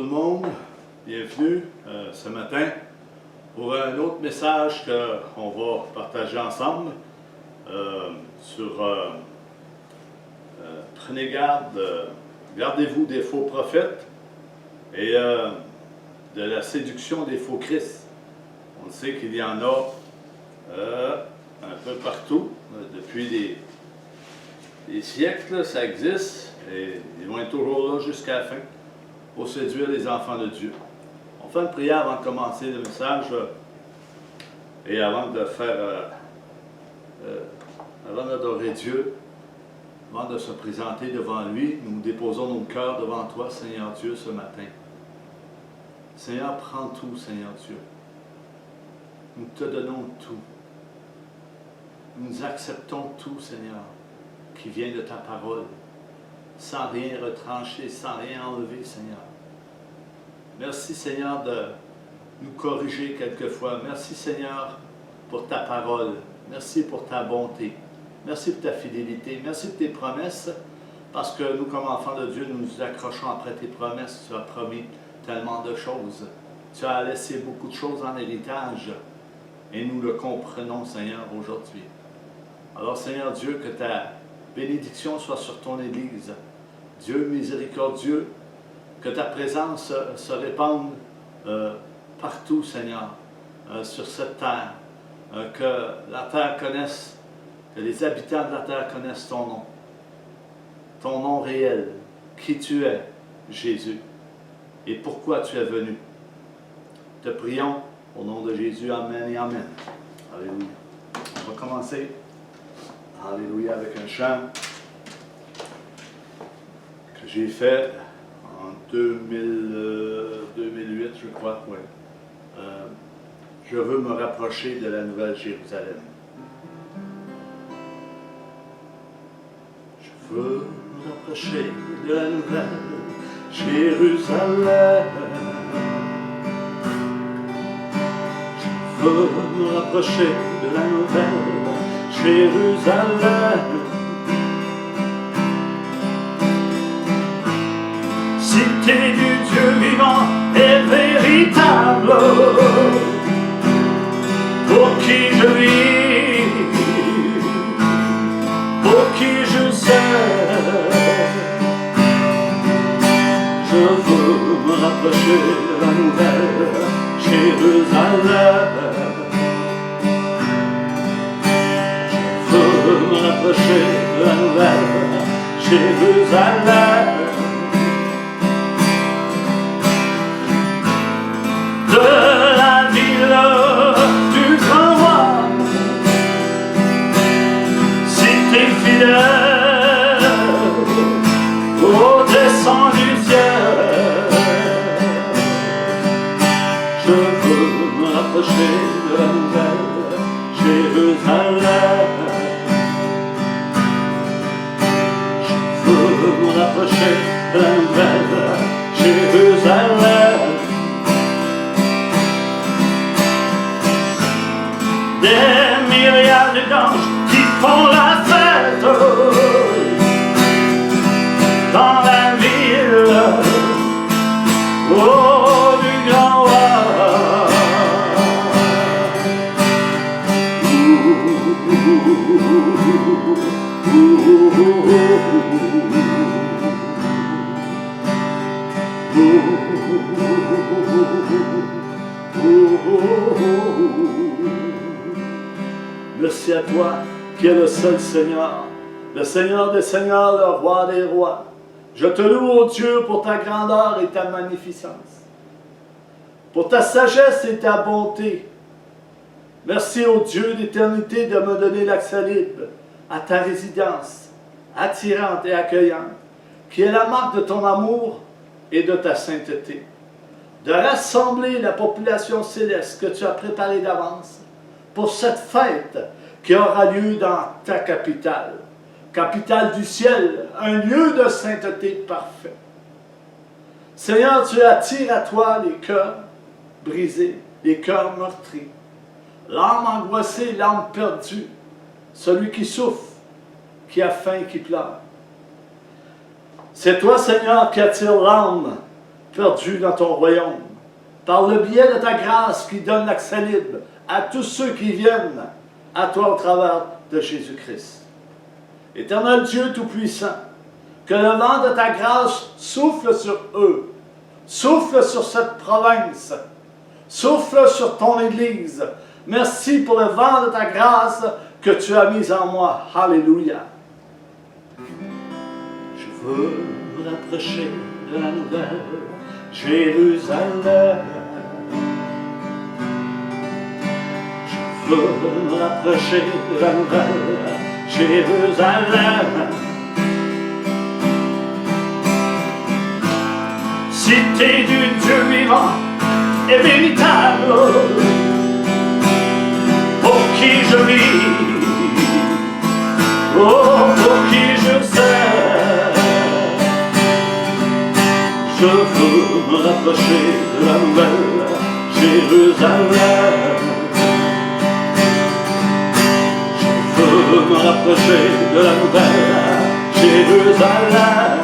tout le monde, bienvenue ce matin pour un autre message qu'on va partager ensemble sur prenez garde, gardez-vous des faux prophètes et de la séduction des faux Christ. On sait qu'il y en a un peu partout, depuis des siècles, ça existe et ils vont être toujours là jusqu'à la fin pour séduire les enfants de Dieu. On fait une prière avant de commencer le message et avant de faire, avant d'adorer Dieu, avant de se présenter devant lui, nous déposons nos cœurs devant toi, Seigneur Dieu, ce matin. Seigneur, prends tout, Seigneur Dieu. Nous te donnons tout. Nous acceptons tout, Seigneur, qui vient de ta parole, sans rien retrancher, sans rien enlever, Seigneur. Merci, Seigneur, de nous corriger quelquefois. Merci, Seigneur, pour ta parole. Merci pour ta bonté. Merci pour ta fidélité. Merci pour tes promesses, parce que nous, comme enfants de Dieu, nous nous accrochons après tes promesses. Tu as promis tellement de choses. Tu as laissé beaucoup de choses en héritage, et nous le comprenons, Seigneur, aujourd'hui. Alors, Seigneur Dieu, que ta bénédiction soit sur ton Église. Dieu miséricordieux, que ta présence se répande partout, Seigneur, sur cette terre. Que la terre connaisse, que les habitants de la terre connaissent ton nom réel, qui tu es, Jésus, et pourquoi tu es venu. Te prions au nom de Jésus, Amen et Amen. Alléluia. On va commencer, Alléluia, avec un chant que j'ai fait en 2008, je crois, ouais. Je veux me rapprocher de la Nouvelle Jérusalem. Je veux me rapprocher de la Nouvelle Jérusalem. Je veux me rapprocher de la Nouvelle Jérusalem. Cité du Dieu vivant et véritable, pour qui je vis, pour qui je sers. Je veux me rapprocher de la Nouvelle Jérusalem. Je veux me rapprocher de la Nouvelle Jérusalem. De la ville du grand roi, cité fidèle au descend du ciel. Je veux me rapprocher de la Nouvelle Jérusalem. Je veux me rapprocher de la Nouvelle Jérusalem. Des myriades d'anges qui font la fête dans la ville, oh, du grand roi. Merci à toi qui es le seul Seigneur, le Seigneur des Seigneurs, le Roi des Rois. Je te loue, ô Dieu, pour ta grandeur et ta magnificence, pour ta sagesse et ta bonté. Merci, ô Dieu d'éternité, de me donner l'accès libre à ta résidence, attirante et accueillante, qui est la marque de ton amour et de ta sainteté. De rassembler la population céleste que tu as préparée d'avance pour cette fête qui aura lieu dans ta capitale, capitale du ciel, un lieu de sainteté parfait. Seigneur, tu attires à toi les cœurs brisés, les cœurs meurtris, l'âme angoissée, l'âme perdue, celui qui souffre, qui a faim, qui pleure. C'est toi, Seigneur, qui attire l'âme perdu dans ton royaume. Par le biais de ta grâce qui donne l'accès libre à tous ceux qui viennent à toi au travers de Jésus-Christ. Éternel Dieu Tout-Puissant, que le vent de ta grâce souffle sur eux, souffle sur cette province, souffle sur ton Église. Merci pour le vent de ta grâce que tu as mis en moi. Alléluia. Je veux me rapprocher de la nouvelle Jérusalem. Je veux me rapprocher de la nouvelle Jérusalem. Cité du Dieu vivant et véritable, pour qui je vis, oh, pour qui je sers. Je veux me rapprocher de la nouvelle Jérusalem. Je veux me rapprocher de la nouvelle Jérusalem.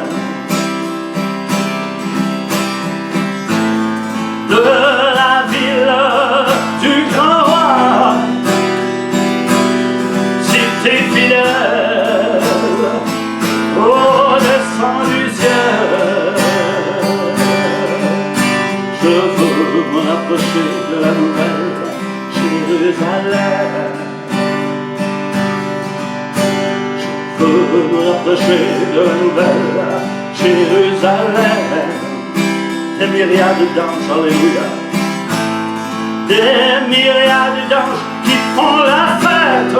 De la ville du grand roi, cité fidèle, au descend du ciel. Je veux me rapprocher de la nouvelle Jérusalem. Je veux me rapprocher de la nouvelle Jérusalem. Des myriades d'anges, alléluia. Des myriades d'anges qui font la fête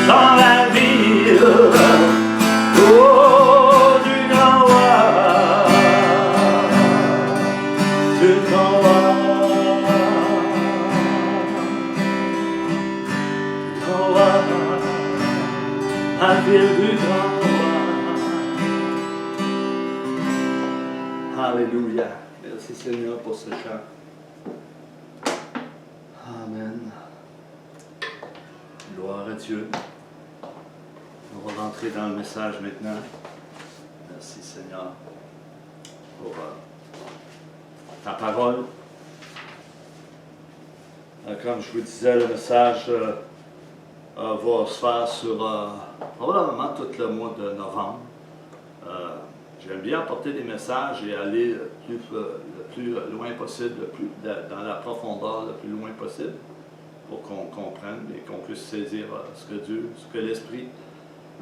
dans la ville, oh, du grand roi, du grand roi, du grand roi, la ville du grand roi. Alléluia. Merci Seigneur pour ce chant. Amen. Gloire à Dieu. On va rentrer dans le message maintenant. Merci Seigneur pour ta parole. Comme je vous disais, le message va se faire sur probablement tout le mois de novembre. J'aime bien apporter des messages et aller le plus loin possible, dans la profondeur le plus loin possible, pour qu'on comprenne et qu'on puisse saisir ce que l'Esprit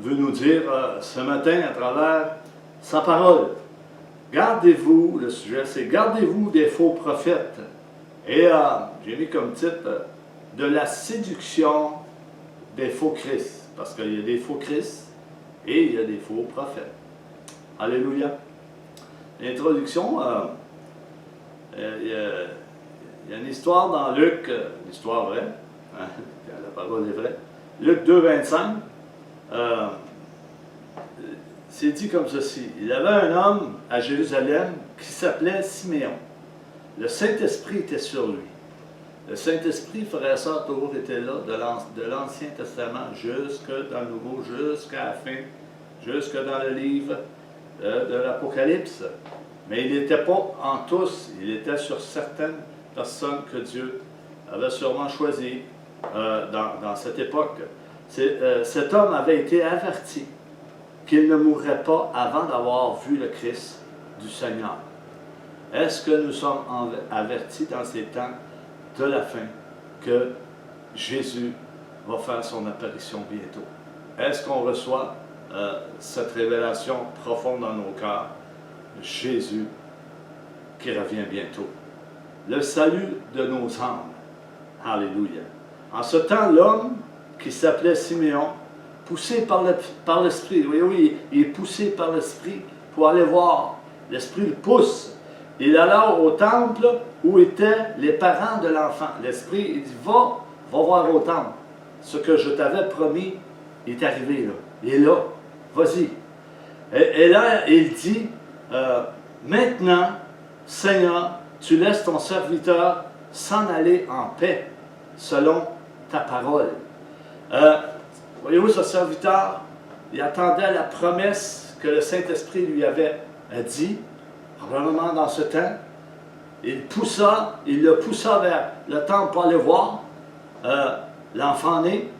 veut nous dire ce matin à travers sa parole. Gardez-vous, le sujet c'est gardez-vous des faux prophètes. Et j'ai mis comme titre de la séduction des faux Christ, parce qu'il y a des faux Christ et il y a des faux prophètes. Alléluia. L'introduction, il y a une histoire dans Luc, une histoire vraie, hein, la parole est vraie. Luc 2, 25, c'est dit comme ceci. Il y avait un homme à Jérusalem qui s'appelait Siméon. Le Saint-Esprit était sur lui. Le Saint-Esprit, frère et sœurs, toujours était là, de l'Ancien Testament jusque dans le Nouveau, jusqu'à la fin, jusque dans le livre de l'Apocalypse. Mais il n'était pas en tous, il était sur certaines personnes que Dieu avait sûrement choisies dans cette époque. Cet homme avait été averti qu'il ne mourrait pas avant d'avoir vu le Christ du Seigneur. Est-ce que nous sommes avertis dans ces temps de la fin que Jésus va faire son apparition bientôt? Est-ce qu'on reçoit cette révélation profonde dans nos cœurs? Jésus qui revient bientôt. Le salut de nos âmes. Alléluia. En ce temps, l'homme qui s'appelait Siméon, poussé par l'Esprit, oui, il est poussé par l'Esprit pour aller voir. L'Esprit le pousse. Il alla au temple où étaient les parents de l'enfant. L'Esprit, il dit, va voir au temple. Ce que je t'avais promis est arrivé là. Il est là. Vas-y. Et là, il dit, maintenant, Seigneur, tu laisses ton serviteur s'en aller en paix, selon ta parole. Voyez-vous, ce serviteur, il attendait la promesse que le Saint-Esprit lui avait a dit, probablement dans ce temps, il le poussa vers le temple pour aller voir l'enfant né,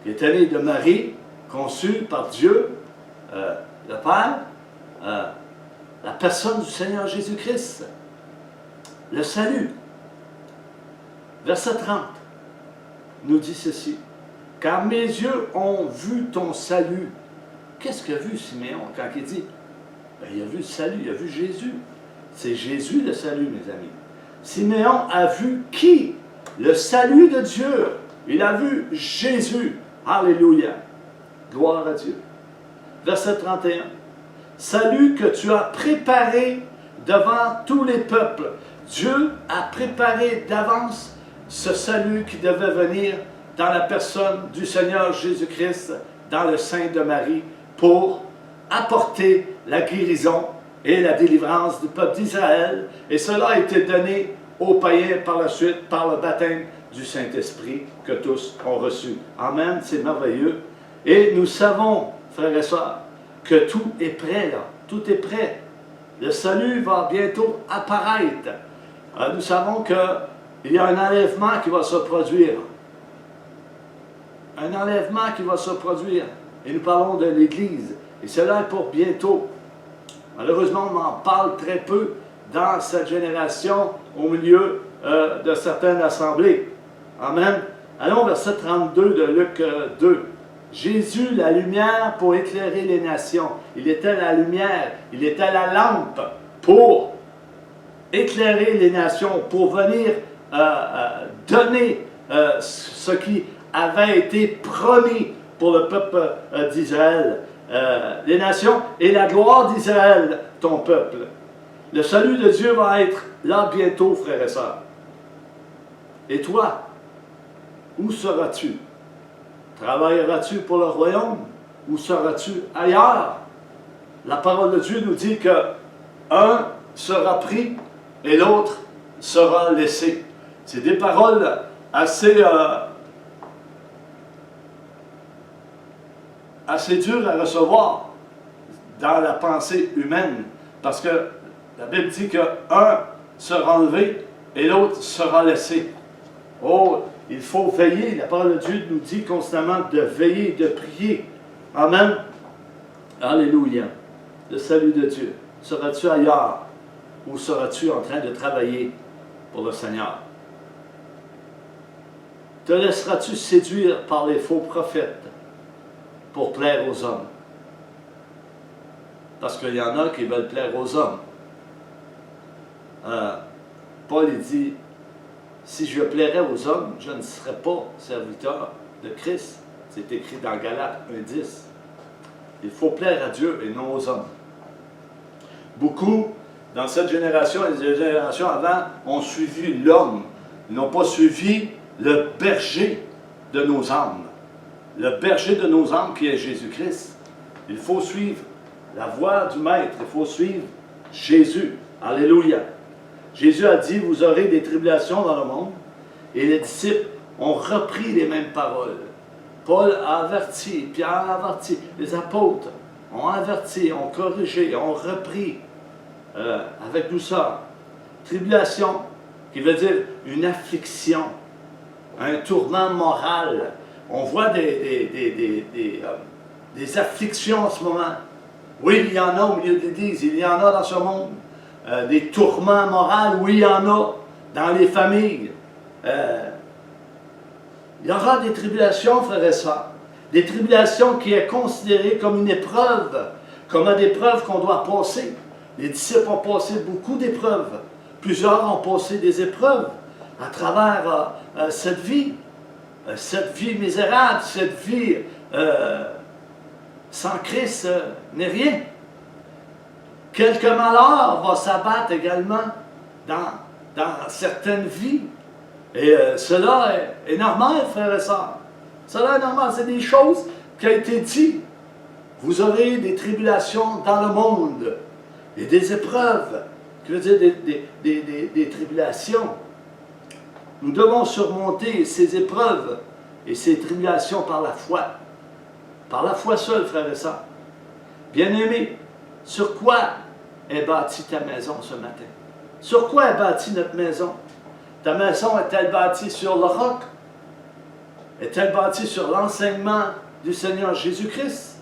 qui était né de Marie, conçu par Dieu, le Père, la personne du Seigneur Jésus-Christ, le salut. Verset 30 nous dit ceci. Car mes yeux ont vu ton salut. Qu'est-ce qu'a vu Siméon quand il dit? Ben, il a vu le salut, il a vu Jésus. C'est Jésus le salut, mes amis. Siméon a vu qui? Le salut de Dieu. Il a vu Jésus. Alléluia. Gloire à Dieu. Verset 31. Salut que tu as préparé devant tous les peuples. Dieu a préparé d'avance ce salut qui devait venir dans la personne du Seigneur Jésus-Christ, dans le sein de Marie, pour apporter la guérison et la délivrance du peuple d'Israël. Et cela a été donné aux païens par la suite, par le baptême du Saint-Esprit que tous ont reçu. Amen, c'est merveilleux. Et nous savons, frères et sœurs, que tout est prêt là. Tout est prêt. Le salut va bientôt apparaître. Nous savons qu'il y a un enlèvement qui va se produire. Un enlèvement qui va se produire. Et nous parlons de l'Église. Et cela est pour bientôt. Malheureusement, on en parle très peu dans cette génération, au milieu de certaines assemblées. Amen. Allons au verset 32 de Luc 2. Jésus, la lumière pour éclairer les nations. Il était la lumière, il était la lampe pour éclairer les nations, pour venir donner ce qui avait été promis pour le peuple d'Israël. Les nations et la gloire d'Israël, ton peuple. Le salut de Dieu va être là bientôt, frères et sœurs. Et toi, où seras-tu? Travailleras-tu pour le royaume ou seras-tu ailleurs? La parole de Dieu nous dit que un sera pris et l'autre sera laissé. C'est des paroles assez dures à recevoir dans la pensée humaine, parce que la Bible dit que un sera enlevé et l'autre sera laissé. Oh, il faut veiller. La parole de Dieu nous dit constamment de veiller, de prier. Amen. Alléluia. Le salut de Dieu. Seras-tu ailleurs ou seras-tu en train de travailler pour le Seigneur? Te laisseras-tu séduire par les faux prophètes pour plaire aux hommes? Parce qu'il y en a qui veulent plaire aux hommes. Paul il dit, si je plairais aux hommes, je ne serais pas serviteur de Christ. C'est écrit dans Galates 1:10. Il faut plaire à Dieu et non aux hommes. Beaucoup, dans cette génération et les générations avant, ont suivi l'homme. Ils n'ont pas suivi le berger de nos âmes. Le berger de nos âmes qui est Jésus-Christ. Il faut suivre la voie du Maître. Il faut suivre Jésus. Alléluia. Jésus a dit, vous aurez des tribulations dans le monde. Et les disciples ont repris les mêmes paroles. Paul a averti, Pierre a averti, les apôtres ont averti, ont corrigé, ont repris avec douceur. Tribulation, qui veut dire une affliction, un tourment moral. On voit des afflictions en ce moment. Oui, il y en a au milieu de l'Église, il y en a dans ce monde. Des tourments moraux, oui, il y en a dans les familles. Il y aura des tribulations, frères et sœurs. Des tribulations qui est considérée comme une épreuve, comme une épreuve qu'on doit passer. Les disciples ont passé beaucoup d'épreuves. Plusieurs ont passé des épreuves à travers cette vie misérable, cette vie sans Christ n'est rien. Quelques malheurs vont s'abattre également dans certaines vies. Et cela est normal, frères et sœurs. Cela est normal, c'est des choses qui ont été dites. Vous aurez des tribulations dans le monde, et des épreuves, qui veut dire des tribulations. Nous devons surmonter ces épreuves et ces tribulations par la foi. Par la foi seule, frères et sœurs. Bien-aimés, sur quoi est bâtie ta maison ce matin? Sur quoi est bâtie notre maison? Ta maison est-elle bâtie sur le roc? Est-elle bâtie sur l'enseignement du Seigneur Jésus-Christ?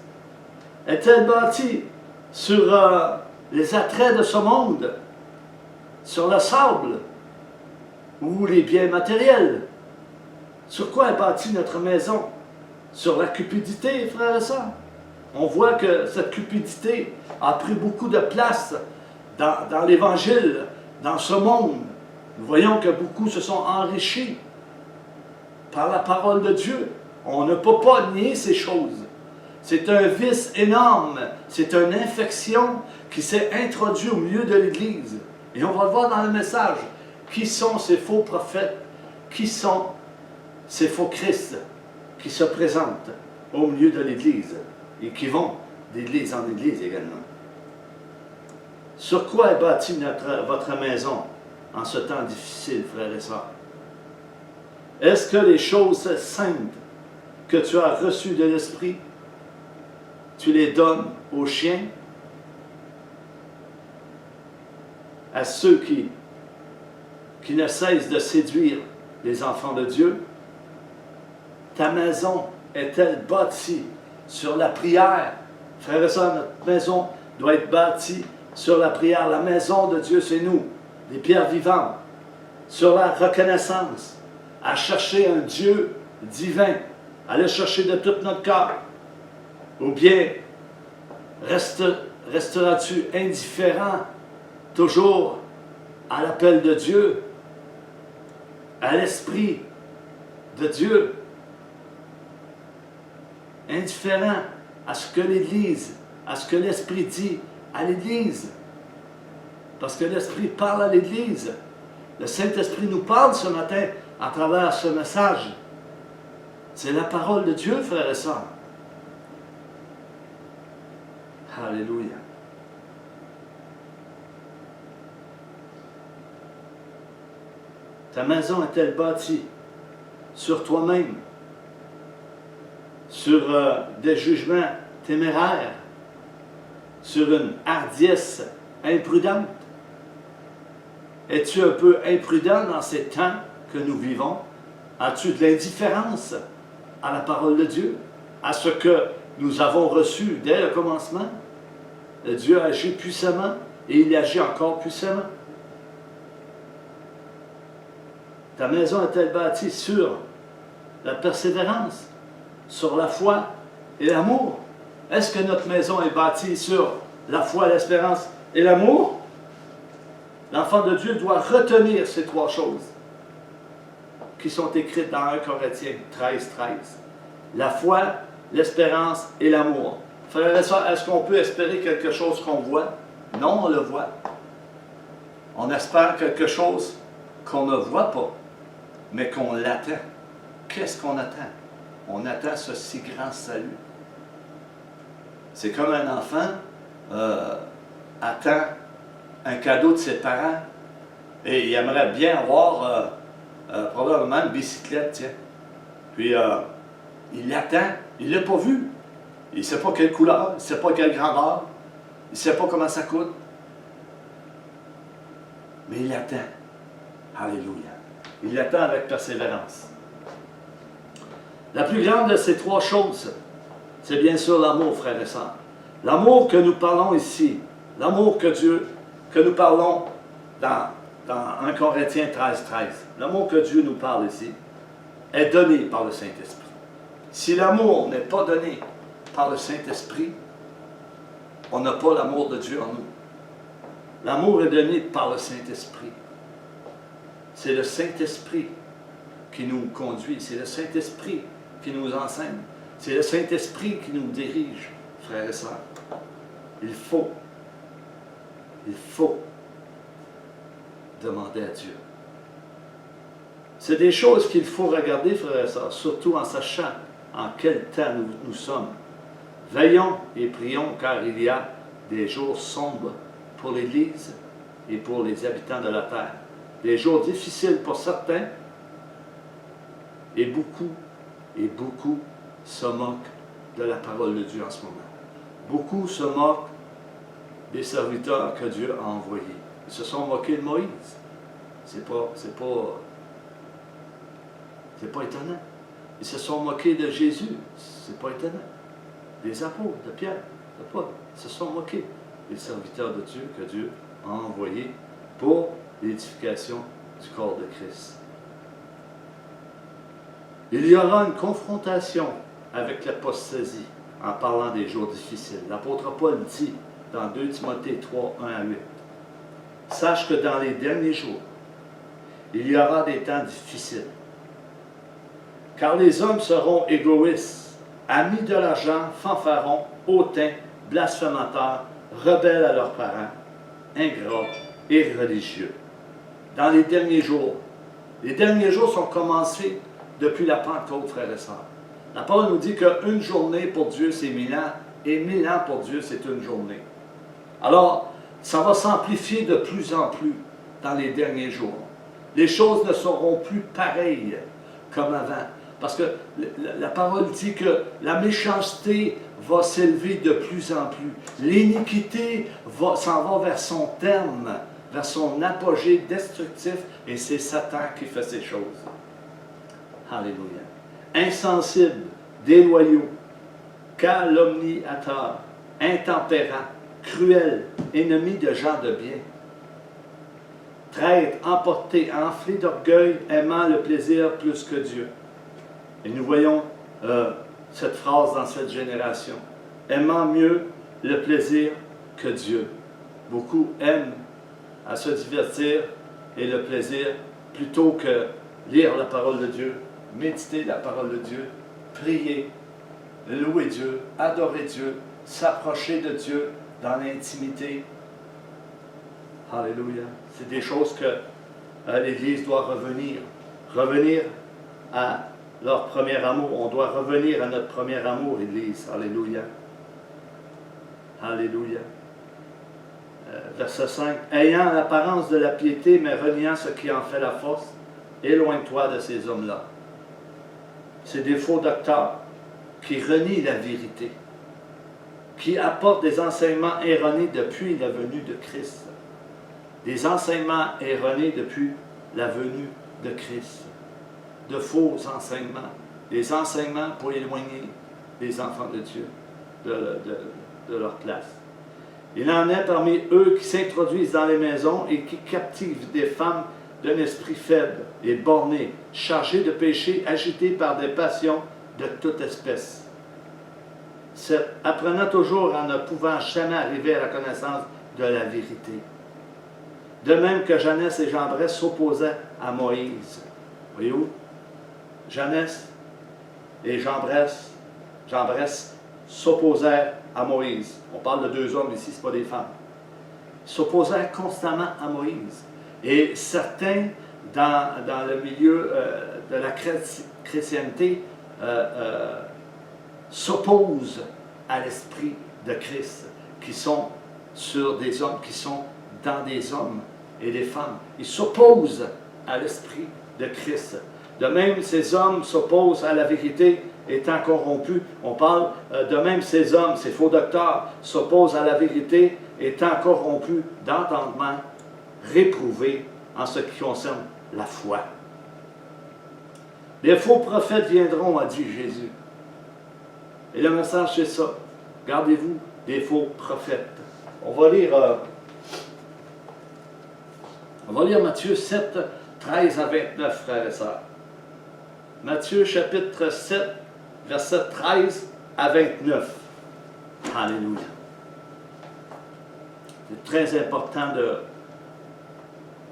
Est-elle bâtie sur les attraits de ce monde? Sur le sable? Ou les biens matériels? Sur quoi est bâtie notre maison? Sur la cupidité, frères et sœurs? On voit que cette cupidité a pris beaucoup de place dans l'Évangile, dans ce monde. Nous voyons que beaucoup se sont enrichis par la parole de Dieu. On ne peut pas nier ces choses. C'est un vice énorme, c'est une infection qui s'est introduite au milieu de l'Église. Et on va le voir dans le message. Qui sont ces faux prophètes? Qui sont ces faux Christ qui se présentent au milieu de l'Église et qui vont d'église en église également? Sur quoi est bâtie votre maison en ce temps difficile, frères et sœurs? Est-ce que les choses saintes que tu as reçues de l'Esprit, tu les donnes aux chiens? À ceux qui ne cessent de séduire les enfants de Dieu? Ta maison est-elle bâtie sur la prière? Frères et sœurs, notre maison doit être bâtie sur la prière. La maison de Dieu, c'est nous, les pierres vivantes. Sur la reconnaissance, à chercher un Dieu divin, à le chercher de tout notre cœur. Ou bien, resteras-tu indifférent toujours à l'appel de Dieu, à l'Esprit de Dieu, indifférent à ce que l'Église, à ce que l'Esprit dit à l'Église? Parce que l'Esprit parle à l'Église. Le Saint-Esprit nous parle ce matin à travers ce message. C'est la parole de Dieu, frères et sœurs. Alléluia. Ta maison est-elle bâtie sur toi-même, sur des jugements téméraires, sur une hardiesse imprudente? Es-tu un peu imprudent dans ces temps que nous vivons? As-tu de l'indifférence à la parole de Dieu, à ce que nous avons reçu dès le commencement? Dieu agit puissamment et il agit encore puissamment. Ta maison est-elle bâtie sur la persévérance, sur la foi et l'amour? Est-ce que notre maison est bâtie sur la foi, l'espérance et l'amour? L'enfant de Dieu doit retenir ces trois choses qui sont écrites dans 1 Corinthiens 13, 13. La foi, l'espérance et l'amour. Frères et sœurs, est-ce qu'on peut espérer quelque chose qu'on voit? Non, on le voit. On espère quelque chose qu'on ne voit pas, mais qu'on l'attend. Qu'est-ce qu'on attend? On attend ce si grand salut. C'est comme un enfant attend un cadeau de ses parents et il aimerait bien avoir probablement une bicyclette, tiens. Puis il l'attend, il ne l'a pas vu. Il ne sait pas quelle couleur, il ne sait pas quelle grandeur, il ne sait pas comment ça coûte. Mais il l'attend. Alléluia. Il l'attend avec persévérance. La plus grande de ces trois choses, c'est bien sûr l'amour, frères et sœurs. L'amour que nous parlons ici, l'amour que nous parlons dans 1 Corinthiens 13, 13, l'amour que Dieu nous parle ici, est donné par le Saint-Esprit. Si l'amour n'est pas donné par le Saint-Esprit, on n'a pas l'amour de Dieu en nous. L'amour est donné par le Saint-Esprit. C'est le Saint-Esprit qui nous conduit, c'est le Saint-Esprit qui nous enseigne, c'est le Saint-Esprit qui nous dirige, frères et sœurs. Il faut demander à Dieu. C'est des choses qu'il faut regarder, frères et sœurs, surtout en sachant en quel temps nous sommes. Veillons et prions, car il y a des jours sombres pour l'Église et pour les habitants de la terre. Des jours difficiles pour certains, et beaucoup se moquent de la parole de Dieu en ce moment. Beaucoup se moquent des serviteurs que Dieu a envoyés. Ils se sont moqués de Moïse. C'est pas étonnant. Ils se sont moqués de Jésus. C'est pas étonnant. Des apôtres, de Pierre, de Paul, ils se sont moqués des serviteurs de Dieu que Dieu a envoyés pour l'édification du corps de Christ. Il y aura une confrontation avec l'apostasie en parlant des jours difficiles. L'apôtre Paul dit dans 2 Timothée 3, 1 à 8, « Sache que dans les derniers jours, il y aura des temps difficiles, car les hommes seront égoïstes, amis de l'argent, fanfarons, hautains, blasphémateurs, rebelles à leurs parents, ingrats et religieux. » Dans les derniers jours sont commencés depuis la Pentecôte, frères et sœurs. La parole nous dit qu'une journée pour Dieu, c'est 1000 ans, et 1000 ans pour Dieu, c'est une journée. Alors, ça va s'amplifier de plus en plus dans les derniers jours. Les choses ne seront plus pareilles comme avant. Parce que la parole dit que la méchanceté va s'élever de plus en plus. L'iniquité s'en va vers son terme, vers son apogée destructif, et c'est Satan qui fait ces choses. Alléluia. Insensibles, déloyaux, calomniateurs, intempérants, cruels, ennemis de gens de bien, traîtres, emportés, enflés d'orgueil, aimant le plaisir plus que Dieu. Et nous voyons cette phrase dans cette génération. Aimant mieux le plaisir que Dieu. Beaucoup aiment à se divertir et le plaisir plutôt que lire la parole de Dieu, méditer la parole de Dieu, prier, louer Dieu, adorer Dieu, s'approcher de Dieu dans l'intimité. Alléluia. C'est des choses que l'Église doit revenir à leur premier amour. On doit revenir à notre premier amour, Église. Alléluia. Alléluia. Verset 5. Ayant l'apparence de la piété, mais reniant ce qui en fait la force, éloigne-toi de ces hommes-là. C'est des faux docteurs qui renient la vérité, qui apportent des enseignements erronés depuis la venue de Christ. Des enseignements erronés depuis la venue de Christ. De faux enseignements. Des enseignements pour éloigner les enfants de Dieu de leur place. Il en est parmi eux qui s'introduisent dans les maisons et qui captivent des femmes d'un esprit faible et borné, chargées de péché, agitées par des passions de toute espèce. Apprenant toujours en ne pouvant jamais arriver à la connaissance de la vérité. De même que Jeannès et Jambres s'opposaient à Moïse. Voyez-vous? Jeannès et Jambres s'opposèrent à Moïse. On parle de deux hommes ici, ce n'est pas des femmes. Ils s'opposèrent constamment à Moïse. Et certains, dans le milieu de la chrétienté, s'opposent à l'esprit de Christ, qui sont sur des hommes, qui sont dans des hommes et des femmes. Ils s'opposent à l'esprit de Christ. De même, ces hommes s'opposent à la vérité étant corrompus. On parle de même ces hommes, ces faux docteurs, s'opposent à la vérité étant corrompus d'entendement, réprouvés en ce qui concerne la foi. Les faux prophètes viendront, a dit Jésus. Et le message, c'est ça. Gardez-vous des faux prophètes. On va lire Matthieu 7, 13 à 29, frères et sœurs. Matthieu chapitre 7, verset 13 à 29. Alléluia. C'est très important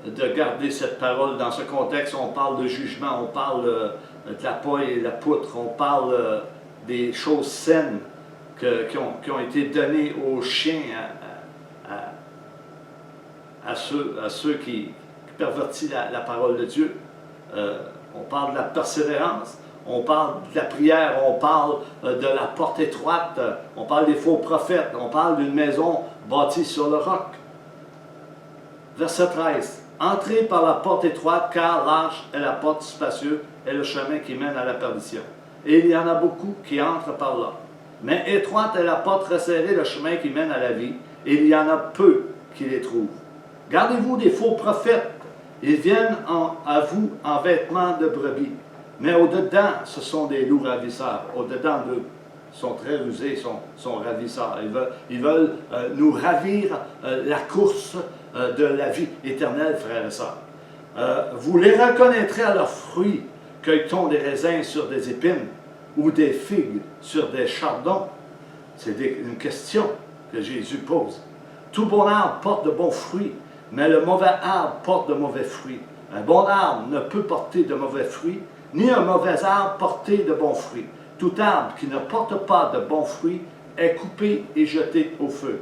de garder cette parole dans ce contexte. On parle de jugement, on parle de la paille et la poutre, on parle des choses saines qui ont été données aux chiens, à ceux qui pervertissent la parole de Dieu. On parle de la persévérance, on parle de la prière, on parle de la porte étroite, on parle des faux prophètes, on parle d'une maison bâtie sur le roc. Verset 13. Entrez par la porte étroite, car large est la porte spacieuse et le chemin qui mène à la perdition. Et il y en a beaucoup qui entrent par là. Mais étroite est la porte resserrée, le chemin qui mène à la vie, et il y en a peu qui les trouvent. Gardez-vous des faux prophètes. Ils viennent à vous en vêtements de brebis, mais au-dedans, ce sont des loups ravisseurs. Au-dedans d'eux, ils sont très rusés, sont ravisseurs. Ils veulent nous ravir la course de la vie éternelle, frères et sœurs. Vous les reconnaîtrez à leurs fruits. Cueille-t-on des raisins sur des épines ou des figues sur des chardons? C'est une question que Jésus pose. Tout bon arbre porte de bons fruits, mais le mauvais arbre porte de mauvais fruits. Un bon arbre ne peut porter de mauvais fruits, ni un mauvais arbre porter de bons fruits. Tout arbre qui ne porte pas de bons fruits est coupé et jeté au feu.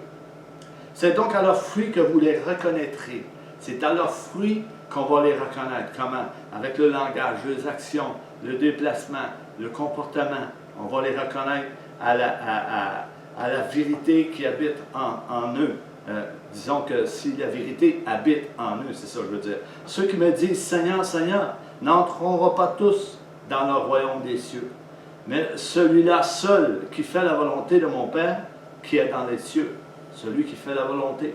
C'est donc à leurs fruits que vous les reconnaîtrez. C'est à leurs fruits qu'on va les reconnaître. Comment? Avec le langage, les actions, le déplacement, le comportement. On va les reconnaître à la vérité qui habite en eux. Disons que si la vérité habite en eux, c'est ça que je veux dire. Ceux qui me disent « Seigneur, Seigneur » n'entreront pas tous dans le royaume des cieux. Mais celui-là seul qui fait la volonté de mon Père qui est dans les cieux. Celui qui fait la volonté.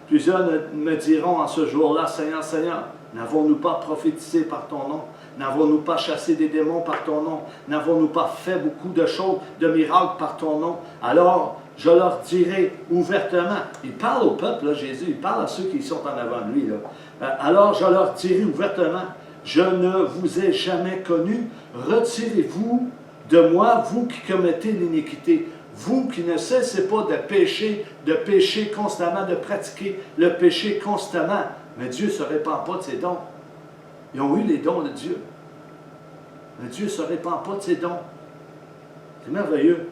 Plusieurs me diront en ce jour-là, Seigneur, Seigneur, n'avons-nous pas prophétisé par ton nom? N'avons-nous pas chassé des démons par ton nom? N'avons-nous pas fait beaucoup de choses, de miracles par ton nom? Alors, je leur dirai ouvertement, il parle au peuple, là, Jésus, il parle à ceux qui sont en avant de lui. Là. Alors, je leur dirai ouvertement, je ne vous ai jamais connu, retirez-vous de moi, vous qui commettez l'iniquité. Vous qui ne cessez pas de pécher constamment, de pratiquer le péché constamment. Mais Dieu ne se répand pas de ses dons. Ils ont eu les dons de Dieu. Mais Dieu ne se répand pas de ses dons. C'est merveilleux.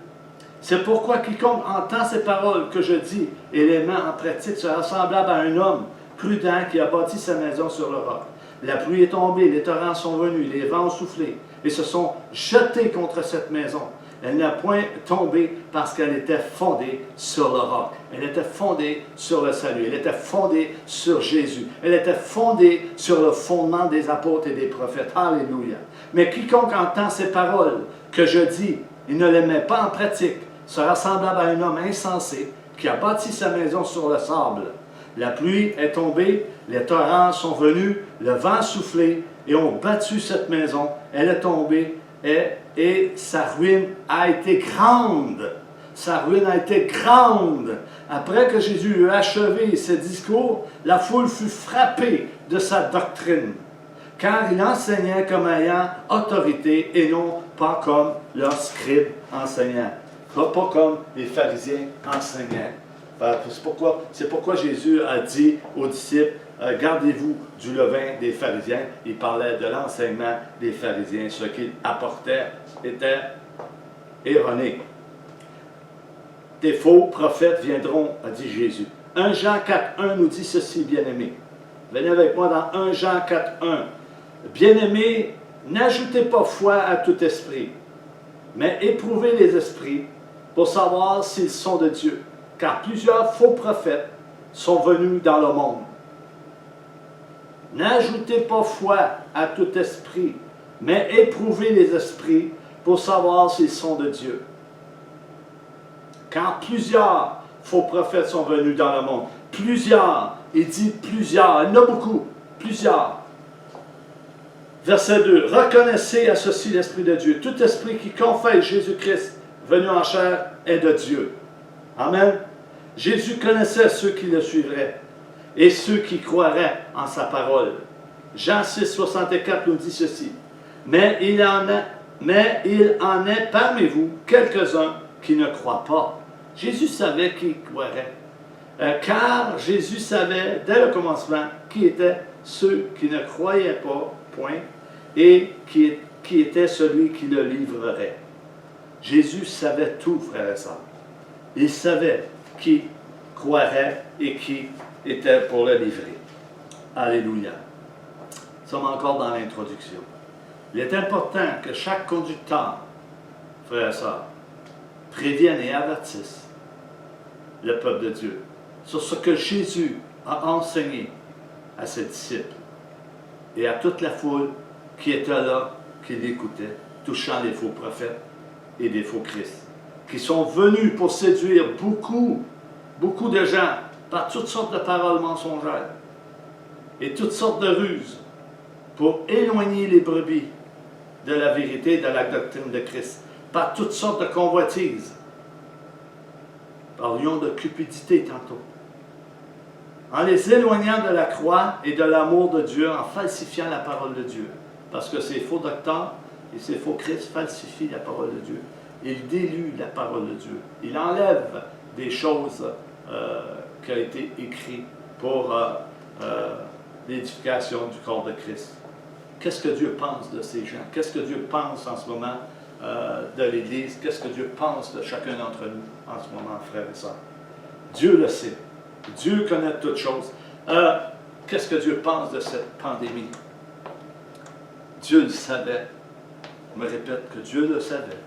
C'est pourquoi quiconque entend ces paroles que je dis et les met en pratique sera semblable à un homme prudent qui a bâti sa maison sur le roc. La pluie est tombée, les torrents sont venus, les vents ont soufflé et se sont jetés contre cette maison. Elle n'a point tombé parce qu'elle était fondée sur le roc. Elle était fondée sur le salut. Elle était fondée sur Jésus. Elle était fondée sur le fondement des apôtres et des prophètes. Alléluia. Mais quiconque entend ces paroles que je dis et ne les met pas en pratique sera semblable à un homme insensé qui a bâti sa maison sur le sable. La pluie est tombée, les torrents sont venus, le vent a soufflé et ont battu cette maison. Elle est tombée et sa ruine a été grande. Sa ruine a été grande. Après que Jésus eut achevé ses discours, la foule fut frappée de sa doctrine, car il enseignait comme ayant autorité et non pas comme leurs scribes enseignants. Pas comme les pharisiens enseignaient. C'est pourquoi Jésus a dit aux disciples, gardez-vous du levain des pharisiens. Il parlait de l'enseignement des pharisiens. Ce qu'ils apportaient était erroné. Des faux prophètes viendront, a dit Jésus. 1 Jean 4.1 nous dit ceci, bien-aimés. Venez avec moi dans 1 Jean 4.1. Bien-aimés, n'ajoutez pas foi à tout esprit, mais éprouvez les esprits pour savoir s'ils sont de Dieu. Car plusieurs faux prophètes sont venus dans le monde. N'ajoutez pas foi à tout esprit, mais éprouvez les esprits pour savoir s'ils sont de Dieu. Car plusieurs faux prophètes sont venus dans le monde. Plusieurs, il dit plusieurs, il y en a beaucoup, plusieurs. Verset 2, reconnaissez à ceci l'Esprit de Dieu. Tout esprit qui confesse Jésus-Christ venu en chair est de Dieu. Amen. Jésus connaissait ceux qui le suivraient et ceux qui croiraient en sa parole. Jean 6, 64 nous dit ceci. Mais il en est parmi vous quelques-uns qui ne croient pas. Jésus savait qui croirait. Car Jésus savait dès le commencement qui étaient ceux qui ne croyaient pas, point, et qui était celui qui le livrerait. Jésus savait tout, frères et sœurs. Il savait qui croirait et qui était pour le livrer. Alléluia. Nous sommes encore dans l'introduction. Il est important que chaque conducteur, frères et sœurs, prévienne et avertisse le peuple de Dieu sur ce que Jésus a enseigné à ses disciples et à toute la foule qui était là, qui l'écoutait, touchant les faux prophètes et des faux Christ, qui sont venus pour séduire beaucoup beaucoup de gens, par toutes sortes de paroles mensongères et toutes sortes de ruses, pour éloigner les brebis de la vérité, de la doctrine de Christ, par toutes sortes de convoitises. Parlions de cupidité tantôt. En les éloignant de la croix et de l'amour de Dieu, en falsifiant la parole de Dieu. Parce que ces faux docteurs et ces faux Christ falsifient la parole de Dieu. Ils déluent la parole de Dieu. Ils enlèvent des choses qui ont été écrites pour l'édification du corps de Christ. Qu'est-ce que Dieu pense de ces gens? Qu'est-ce que Dieu pense en ce moment de l'Église? Qu'est-ce que Dieu pense de chacun d'entre nous en ce moment, frères et sœurs? Dieu le sait. Dieu connaît toutes choses. Qu'est-ce que Dieu pense de cette pandémie? Dieu le savait. Je me répète que Dieu le savait,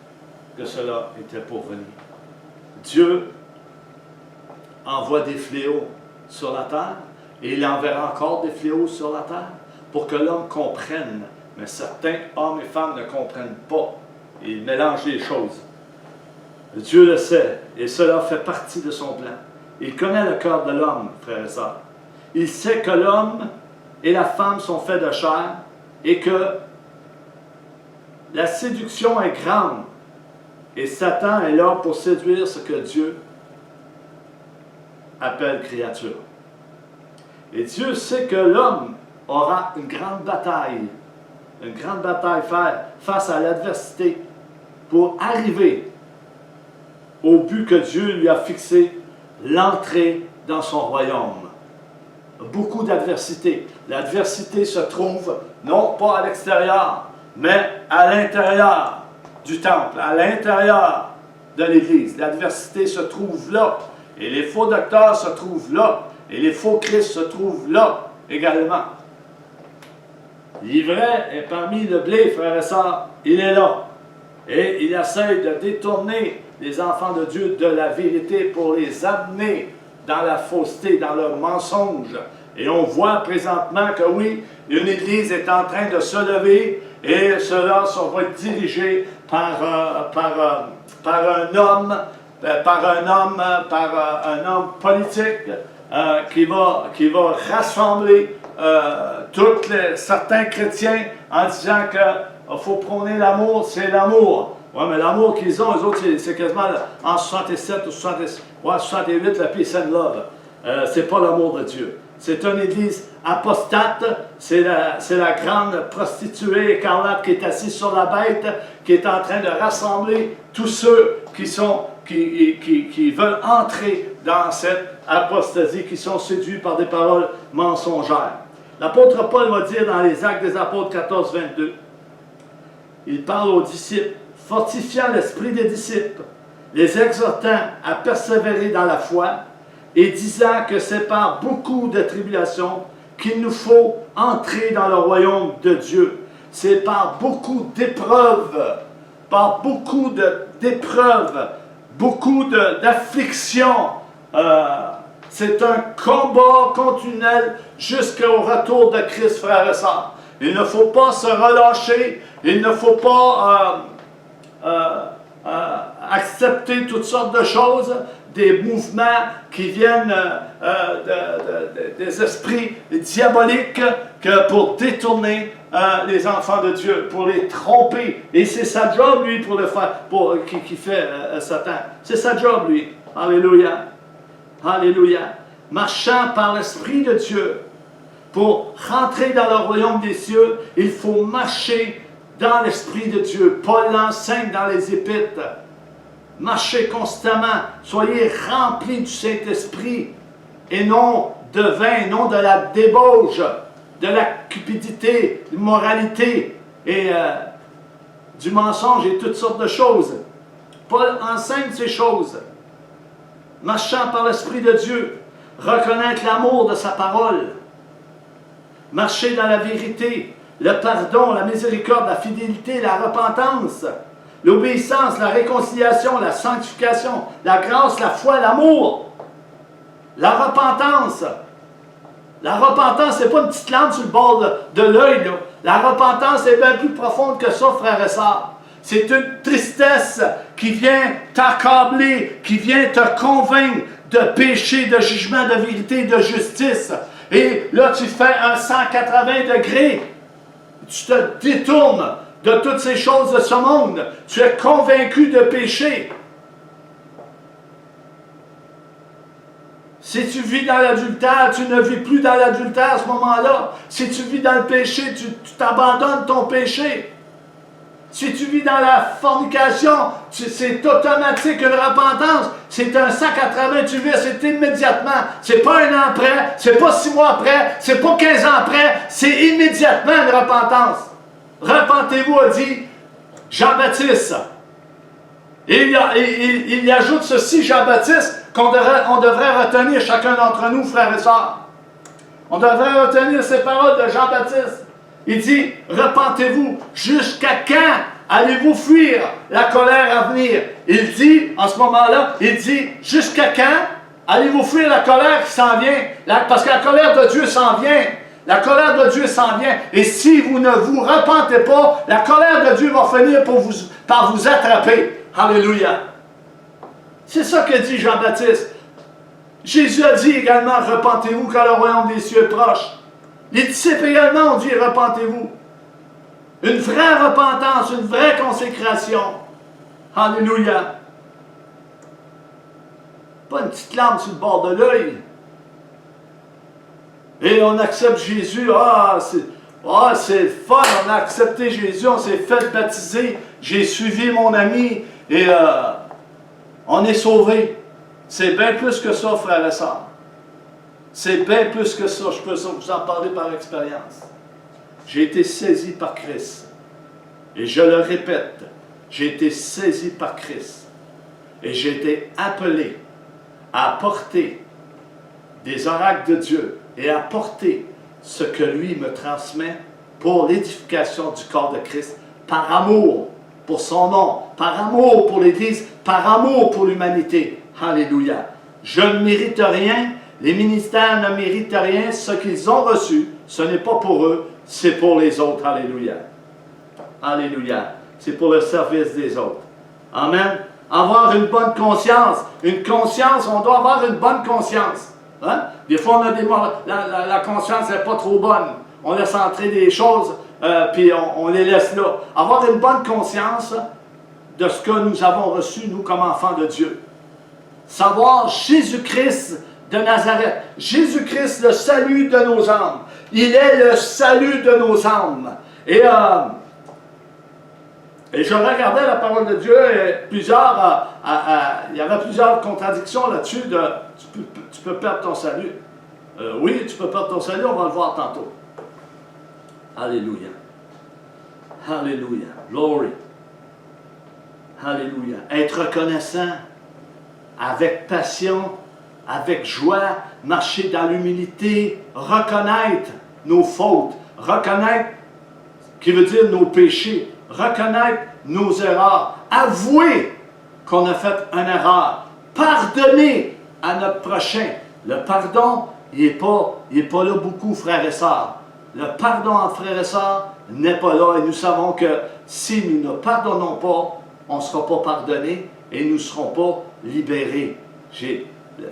que cela était pour venir. Dieu envoie des fléaux sur la terre, et il enverra encore des fléaux sur la terre, pour que l'homme comprenne. Mais certains hommes et femmes ne comprennent pas. Ils mélangent les choses. Dieu le sait, et cela fait partie de son plan. Il connaît le cœur de l'homme, frères et sœurs. Il sait que l'homme et la femme sont faits de chair, et que la séduction est grande. Et Satan est là pour séduire ce que Dieu appelle créature. Et Dieu sait que l'homme aura une grande bataille face à l'adversité pour arriver au but que Dieu lui a fixé, l'entrée dans son royaume. Beaucoup d'adversité. L'adversité se trouve non pas à l'extérieur, mais à l'intérieur du temple, à l'intérieur de l'Église. L'adversité se trouve là. Et les faux docteurs se trouvent là. Et les faux Christ se trouvent là également. L'ivraie est parmi le blé, frères et sœurs. Il est là. Et il essaie de détourner les enfants de Dieu de la vérité pour les amener dans la fausseté, dans le mensonge. Et on voit présentement que oui, une Église est en train de se lever et cela va être dirigé par un homme politique qui va rassembler certains chrétiens en disant qu'il faut prôner l'amour, c'est l'amour. Oui, mais l'amour qu'ils ont, eux autres, c'est quasiment en 67 ou 68, la peace and love. C'est pas l'amour de Dieu. C'est une église apostate, c'est la grande prostituée écarlate qui est assise sur la bête, qui est en train de rassembler tous ceux qui veulent entrer dans cette apostasie, qui sont séduits par des paroles mensongères. L'apôtre Paul va dire dans les Actes des Apôtres 14, 22, il parle aux disciples, fortifiant l'esprit des disciples, les exhortant à persévérer dans la foi, et disant que c'est par beaucoup de tribulations qu'il nous faut entrer dans le royaume de Dieu. C'est par beaucoup d'épreuves, beaucoup d'afflictions. C'est un combat continuel jusqu'au retour de Christ, frères et sœurs. Il ne faut pas se relâcher, il ne faut pas accepter toutes sortes de choses, des mouvements qui viennent des esprits diaboliques pour détourner les enfants de Dieu, pour les tromper. Et c'est sa job, lui, pour le faire, qui fait Satan. C'est sa job, lui. Alléluia. Alléluia. Marchant par l'Esprit de Dieu, pour rentrer dans le royaume des cieux, il faut marcher dans l'Esprit de Dieu. Paul l'enseigne dans les Épîtres. Marchez constamment, soyez remplis du Saint-Esprit et non de vin, non de la débauche, de la cupidité, de l'immoralité et du mensonge et toutes sortes de choses. Paul enseigne ces choses. Marchant par l'Esprit de Dieu, reconnaître l'amour de sa parole, marcher dans la vérité, le pardon, la miséricorde, la fidélité, la repentance, l'obéissance, la réconciliation, la sanctification, la grâce, la foi, l'amour. La repentance. La repentance, ce n'est pas une petite lampe sur le bord de l'œil. La repentance est bien plus profonde que ça, frères et sœurs. C'est une tristesse qui vient t'accabler, qui vient te convaincre de péché, de jugement, de vérité, de justice. Et là, tu fais un 180 degrés. Tu te détournes de toutes ces choses de ce monde. Tu es convaincu de péché. Si tu vis dans l'adultère, tu ne vis plus dans l'adultère à ce moment-là. Si tu vis dans le péché, tu t'abandonnes ton péché. Si tu vis dans la fornication, c'est automatique une repentance. C'est un 180, tu vis, c'est immédiatement. C'est pas un an après, c'est pas 6 mois après, c'est pas 15 ans après, c'est immédiatement une repentance. Repentez-vous, a dit Jean-Baptiste. Et il y ajoute ceci, Jean-Baptiste, qu'on devrait retenir chacun d'entre nous, frères et sœurs. On devrait retenir ces paroles de Jean-Baptiste. Il dit, repentez-vous. Jusqu'à quand allez-vous fuir la colère à venir? Il dit, en ce moment-là, il dit, jusqu'à quand allez-vous fuir la colère qui s'en vient? Parce que la colère de Dieu s'en vient. La colère de Dieu s'en vient. Et si vous ne vous repentez pas, la colère de Dieu va finir par vous attraper. Alléluia. C'est ça que dit Jean-Baptiste. Jésus a dit également, repentez-vous car le royaume des cieux est proche. Les disciples également ont dit, repentez-vous. Une vraie repentance, une vraie consécration. Alléluia. Pas une petite larme sur le bord de l'œil. Et on accepte Jésus. C'est fun, on a accepté Jésus, on s'est fait baptiser. J'ai suivi mon ami et on est sauvé. C'est bien plus que ça, frères et sœurs. C'est bien plus que ça. Je peux vous en parler par expérience. J'ai été saisi par Christ. Et je le répète, j'ai été saisi par Christ. Et j'ai été appelé à porter des oracles de Dieu et à porter ce que lui me transmet pour l'édification du corps de Christ, par amour pour son nom, par amour pour l'Église, par amour pour l'humanité. Alléluia. Je ne mérite rien, les ministères ne méritent rien, ce qu'ils ont reçu, ce n'est pas pour eux, c'est pour les autres. Alléluia. Alléluia. C'est pour le service des autres. Amen. Avoir une bonne conscience. Une conscience, on doit avoir une bonne conscience. Hein? Des fois, on a la conscience n'est pas trop bonne. On laisse entrer des choses, puis on les laisse là. Avoir une bonne conscience de ce que nous avons reçu, nous, comme enfants de Dieu. Savoir Jésus-Christ de Nazareth. Jésus-Christ, le salut de nos âmes. Il est le salut de nos âmes. Et je regardais la parole de Dieu et il y avait plusieurs contradictions là-dessus de tu peux perdre ton salut. Oui, tu peux perdre ton salut, on va le voir tantôt. Alléluia. Alléluia. Glory. Alléluia. Être reconnaissant avec passion, avec joie, marcher dans l'humilité, reconnaître nos fautes, reconnaître, qui veut dire nos péchés, reconnaître nos erreurs, avouer qu'on a fait une erreur, pardonner à notre prochain. Le pardon, il n'est pas là beaucoup, frères et sœurs. Le pardon entre frères et sœurs n'est pas là. Et nous savons que si nous ne pardonnons pas, on ne sera pas pardonné et nous ne serons pas libérés.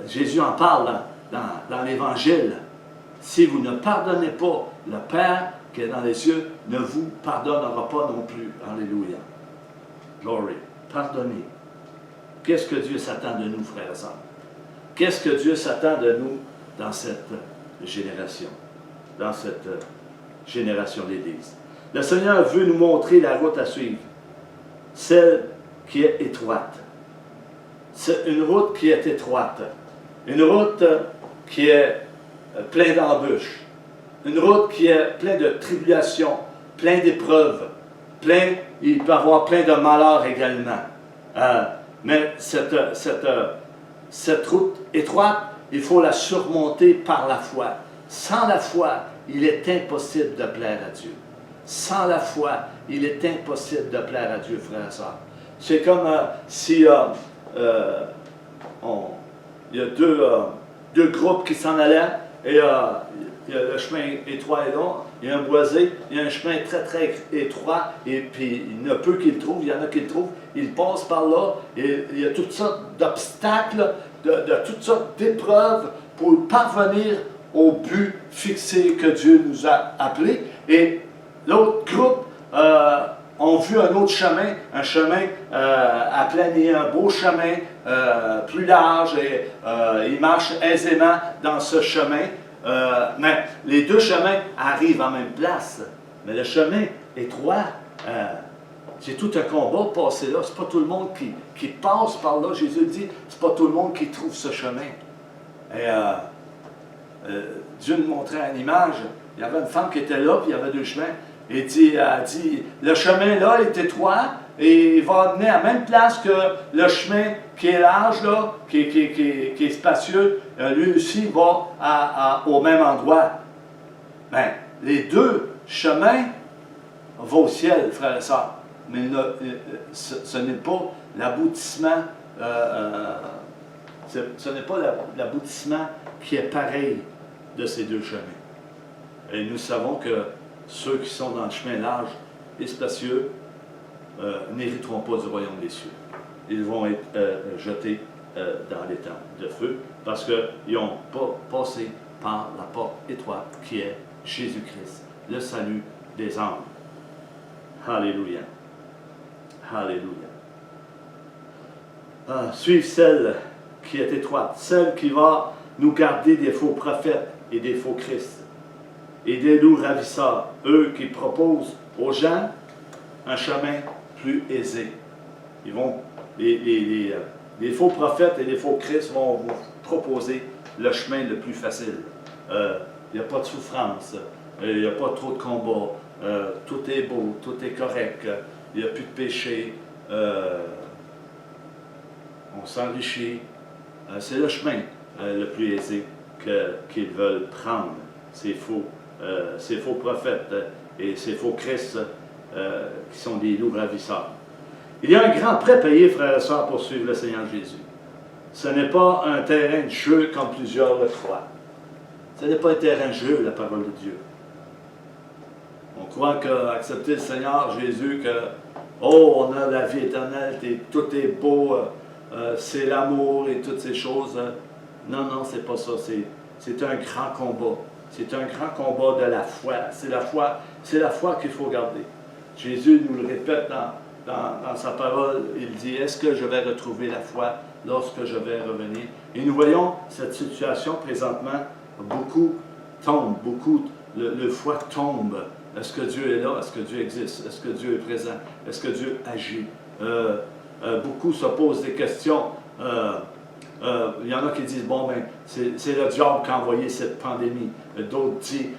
Jésus en parle dans l'Évangile. Si vous ne pardonnez pas, le Père qui est dans les cieux ne vous pardonnera pas non plus. Alléluia. Glory. Pardonnez. Qu'est-ce que Dieu s'attend de nous, frères et sœurs? Qu'est-ce que Dieu s'attend de nous dans cette génération? Dans cette génération d'Église. Le Seigneur veut nous montrer la route à suivre. Celle qui est étroite. C'est une route qui est étroite. Une route qui est pleine d'embûches. Une route qui est pleine de tribulations, pleine d'épreuves. Il peut y avoir plein de malheurs également. Mais cette route étroite, il faut la surmonter par la foi. Sans la foi, il est impossible de plaire à Dieu. Sans la foi, il est impossible de plaire à Dieu, frères et sœurs. C'est comme si il y a deux groupes qui s'en allaient et il y a le chemin étroit et long, il y a un boisé, il y a un chemin très très étroit et puis il y en a peu qui le trouvent, il y en a qui le trouvent, ils passent par là et il y a toutes sortes d'obstacles de toutes sortes d'épreuves pour parvenir au but fixé que Dieu nous a appelé. Et l'autre groupe ont vu un autre chemin, un chemin aplani, un beau chemin plus large, et ils marchent aisément dans ce chemin. Mais les deux chemins arrivent en même place. Mais le chemin étroit, c'est tout un combat de passer là. C'est pas tout le monde qui passe par là. Jésus dit, c'est pas tout le monde qui trouve ce chemin. Et Dieu nous montrait une image. Il y avait une femme qui était là, puis il y avait deux chemins. Et elle a dit, le chemin là est étroit, et il va amener à la même place que le chemin qui est large, là, qui est spacieux, lui aussi va au même endroit. Bien, les deux chemins vont au ciel, frères et sœurs. Mais ce n'est pas l'aboutissement, ce n'est pas l'aboutissement qui est pareil de ces deux chemins. Et nous savons que ceux qui sont dans le chemin large et spacieux n'hériteront pas du royaume des cieux. Ils vont être jetés dans les temps de feu parce qu'ils n'ont pas passé par la porte étroite qui est Jésus-Christ, le salut des âmes. Alléluia. Alléluia. Suivre celle qui est étroite, celle qui va nous garder des faux prophètes et des faux Christ, et des loups ravisseurs, eux qui proposent aux gens un chemin plus aisé. Ils vont, les faux prophètes et les faux Christ vont vous proposer le chemin le plus facile. Il n'y a pas de souffrance, il n'y a pas trop de combat, tout est beau, tout est correct, il n'y a plus de péché, on s'enrichit. C'est le chemin le plus aisé qu'ils veulent prendre, ces faux prophètes et ces faux Christ qui sont des loups ravisseurs. Il y a un grand prix payé, frères et sœurs, pour suivre le Seigneur Jésus. Ce n'est pas un terrain de jeu comme plusieurs le croient. Ce n'est pas un terrain de jeu, la parole de Dieu. On croit qu'accepter le Seigneur Jésus, on a la vie éternelle, tout est beau, c'est l'amour et toutes ces choses. Non, c'est pas ça. C'est un grand combat. C'est un grand combat de la foi. C'est la foi qu'il faut garder. Jésus nous le répète dans sa parole. Il dit, est-ce que je vais retrouver la foi lorsque je vais revenir? Et nous voyons cette situation présentement. Beaucoup tombent, le foi tombe. Est-ce que Dieu est là? Est-ce que Dieu existe? Est-ce que Dieu est présent? Est-ce que Dieu agit? Beaucoup se posent des questions. Il y en a qui disent, c'est le diable qui a envoyé cette pandémie. D'autres disent,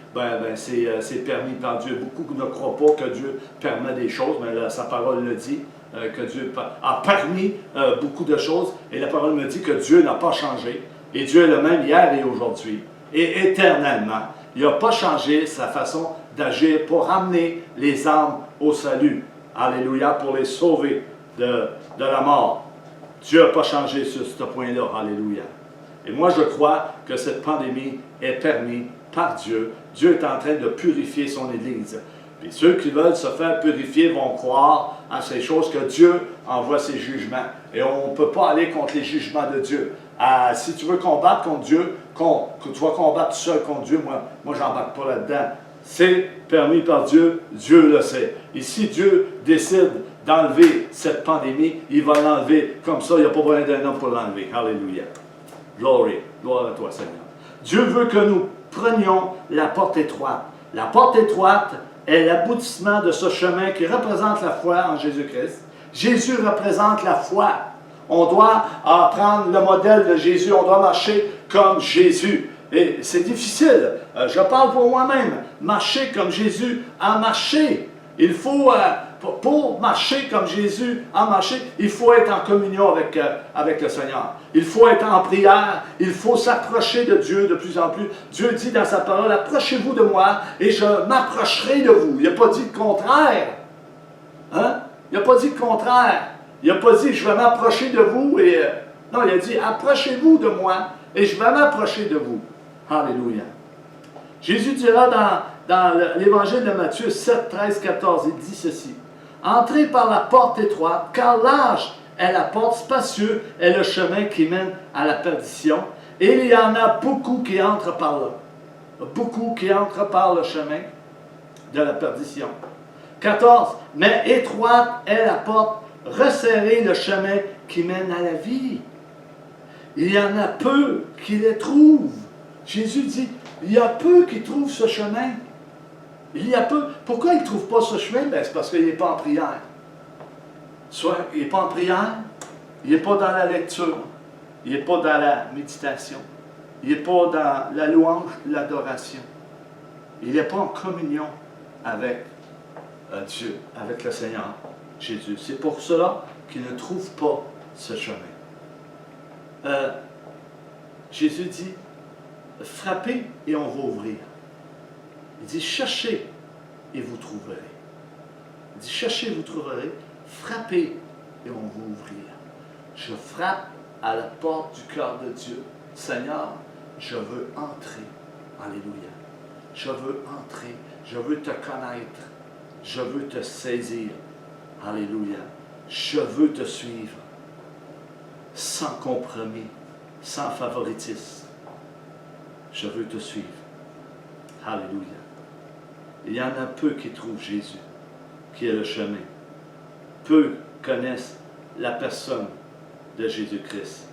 c'est permis par Dieu. Beaucoup ne croient pas que Dieu permet des choses, mais là, sa parole le dit, que Dieu a permis beaucoup de choses. Et la parole me dit que Dieu n'a pas changé. Et Dieu est le même hier et aujourd'hui. Et éternellement. Il n'a pas changé sa façon d'agir pour amener les âmes au salut. Alléluia, pour les sauver de la mort. Dieu n'a pas changé sur ce point-là. Alléluia. Et moi, je crois que cette pandémie est permise par Dieu. Dieu est en train de purifier son Église. Et ceux qui veulent se faire purifier vont croire à ces choses que Dieu envoie ses jugements. Et on ne peut pas aller contre les jugements de Dieu. Si tu veux combattre contre Dieu, que tu vas combattre tout seul contre Dieu, moi j'embarque pas là-dedans. C'est permis par Dieu, Dieu le sait. Et si Dieu décide d'enlever cette pandémie, il va l'enlever comme ça, il n'y a pas besoin d'un homme pour l'enlever. Alléluia. Gloire à toi, Seigneur. Dieu veut que nous prenions la porte étroite. La porte étroite est l'aboutissement de ce chemin qui représente la foi en Jésus-Christ. Jésus représente la foi. On doit prendre le modèle de Jésus, on doit marcher comme Jésus. Et c'est difficile, je parle pour moi-même, marcher comme Jésus a marché. Il faut, pour marcher comme Jésus a marché, il faut être en communion avec le Seigneur. Il faut être en prière, il faut s'approcher de Dieu de plus en plus. Dieu dit dans sa parole, approchez-vous de moi et je m'approcherai de vous. Il n'a pas dit le contraire. Hein? Il n'a pas dit le contraire. Il n'a pas dit, je vais m'approcher de vous. Non, il a dit, approchez-vous de moi et je vais m'approcher de vous. Alléluia. Jésus dira dans l'évangile de Matthieu 7, 13, 14, il dit ceci. Entrez par la porte étroite, car large est la porte, spacieuse est le chemin qui mène à la perdition. Et il y en a beaucoup qui entrent par là. Beaucoup qui entrent par le chemin de la perdition. 14. Mais étroite est la porte, resserré le chemin qui mène à la vie. Il y en a peu qui les trouvent. Jésus dit, il y a peu qui trouvent ce chemin. Il y a peu. Pourquoi il ne trouve pas ce chemin? Ben, c'est parce qu'il n'est pas en prière. Soit il n'est pas en prière, il n'est pas dans la lecture, il n'est pas dans la méditation, il n'est pas dans la louange, l'adoration. Il n'est pas en communion avec Dieu, avec le Seigneur Jésus. C'est pour cela qu'il ne trouve pas ce chemin. Jésus dit, frappez et on va ouvrir. Il dit, cherchez et vous trouverez. Il dit, cherchez et vous trouverez, frappez et on va ouvrir. Je frappe à la porte du cœur de Dieu. Seigneur, je veux entrer. Alléluia. Je veux entrer. Je veux te connaître. Je veux te saisir. Alléluia. Je veux te suivre. Sans compromis, sans favoritisme. Je veux te suivre. Alléluia. Il y en a peu qui trouvent Jésus, qui est le chemin. Peu connaissent la personne de Jésus-Christ.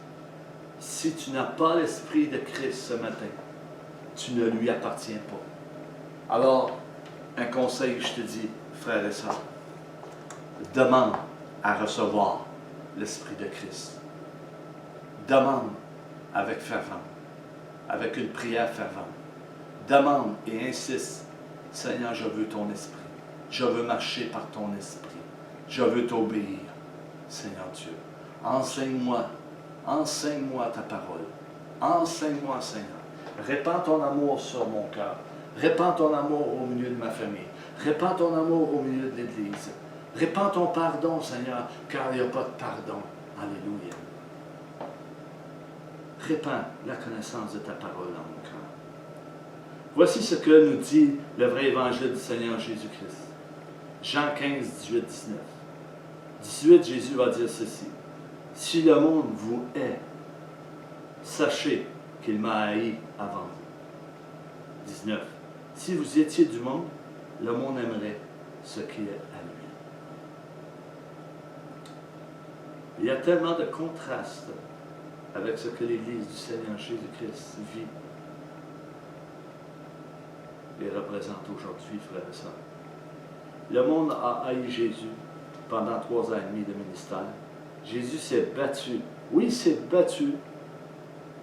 Si tu n'as pas l'Esprit de Christ ce matin, tu ne lui appartiens pas. Alors, un conseil, je te dis, frères et sœurs, demande à recevoir l'Esprit de Christ. Demande avec fervent, avec une prière fervente. Demande et insiste, Seigneur, je veux ton Esprit. Je veux marcher par ton Esprit. Je veux t'obéir, Seigneur Dieu. Enseigne-moi ta parole. Enseigne-moi, Seigneur. Répands ton amour sur mon cœur. Répands ton amour au milieu de ma famille. Répands ton amour au milieu de l'Église. Répands ton pardon, Seigneur, car il n'y a pas de pardon. Alléluia. Répands la connaissance de ta parole dans mon cœur. Voici ce que nous dit le vrai évangile du Seigneur Jésus-Christ. Jean 15, 18, 19. 18, Jésus va dire ceci. Si le monde vous hait, sachez qu'il m'a haï avant vous. 19. Si vous étiez du monde, le monde aimerait ce qui est à lui. Il y a tellement de contrastes avec ce que l'Église du Seigneur Jésus-Christ vit et représente aujourd'hui, frères et sœurs. Le monde a haï Jésus pendant 3 ans et demi de ministère. Jésus s'est battu. Oui, il s'est battu.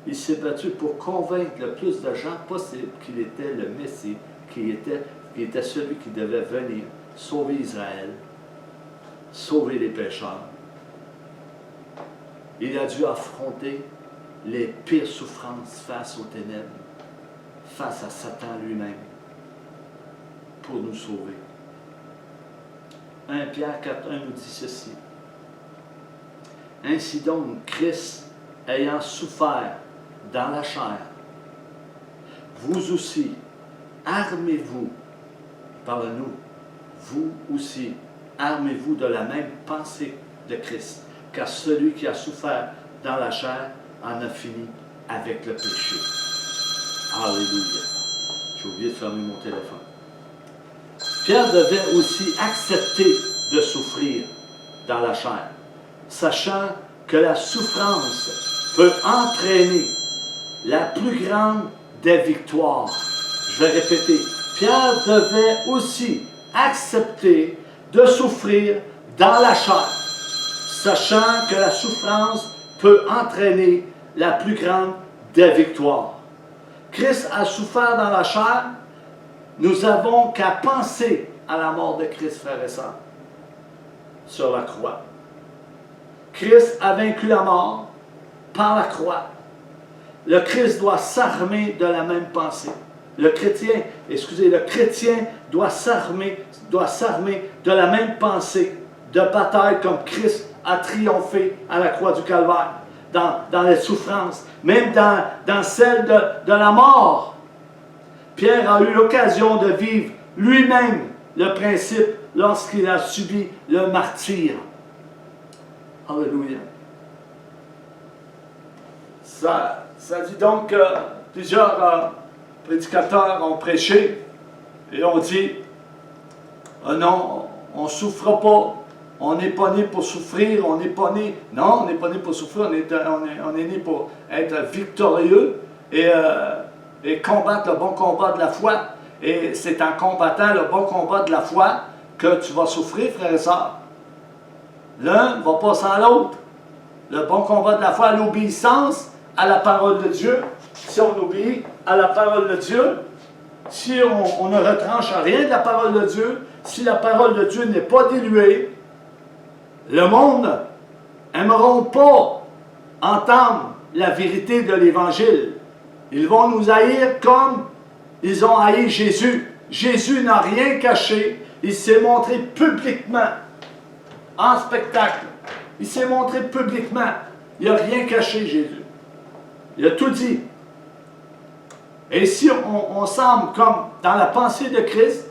Il s'est battu pour convaincre le plus de gens possible qu'il était le Messie, qu'il était celui qui devait venir sauver Israël, sauver les pécheurs. Il a dû affronter les pires souffrances face aux ténèbres, face à Satan lui-même, pour nous sauver. 1 Pierre 4.1 nous dit ceci. Ainsi donc, Christ, ayant souffert dans la chair, vous aussi, armez-vous, parle-nous, vous aussi, armez-vous de la même pensée de Christ, car celui qui a souffert dans la chair en a fini avec le péché. Alléluia. J'ai oublié de fermer mon téléphone. Pierre devait aussi accepter de souffrir dans la chair, sachant que la souffrance peut entraîner la plus grande des victoires. Je vais répéter. Pierre devait aussi accepter de souffrir dans la chair, sachant que la souffrance peut entraîner la plus grande des victoires. Christ a souffert dans la chair. Nous avons qu'à penser à la mort de Christ, frères et sœurs, sur la croix. Christ a vaincu la mort par la croix. Le Christ doit s'armer de la même pensée. Le chrétien doit s'armer de la même pensée de bataille comme Christ a triomphé à la croix du Calvaire, dans les souffrances, même dans celle de la mort. Pierre a eu l'occasion de vivre lui-même le principe lorsqu'il a subi le martyre. Alléluia. Ça dit donc que plusieurs prédicateurs ont prêché et ont dit, non, on ne souffre pas, on n'est pas né pour souffrir, on n'est pas né... Non, on n'est pas né pour souffrir, on est né pour être victorieux et combattre le bon combat de la foi. Et c'est en combattant le bon combat de la foi que tu vas souffrir, frères et sœurs. L'un va pas sans l'autre. Le bon combat de la foi, l'obéissance à la parole de Dieu. Si on obéit à la parole de Dieu, si on ne retranche rien de la parole de Dieu, si la parole de Dieu n'est pas diluée, le monde n'aimeront pas entendre la vérité de l'Évangile. Ils vont nous haïr comme ils ont haï Jésus. Jésus n'a rien caché. Il s'est montré publiquement en spectacle. Il s'est montré publiquement. Il n'a rien caché, Jésus. Il a tout dit. Et si on semble comme dans la pensée de Christ,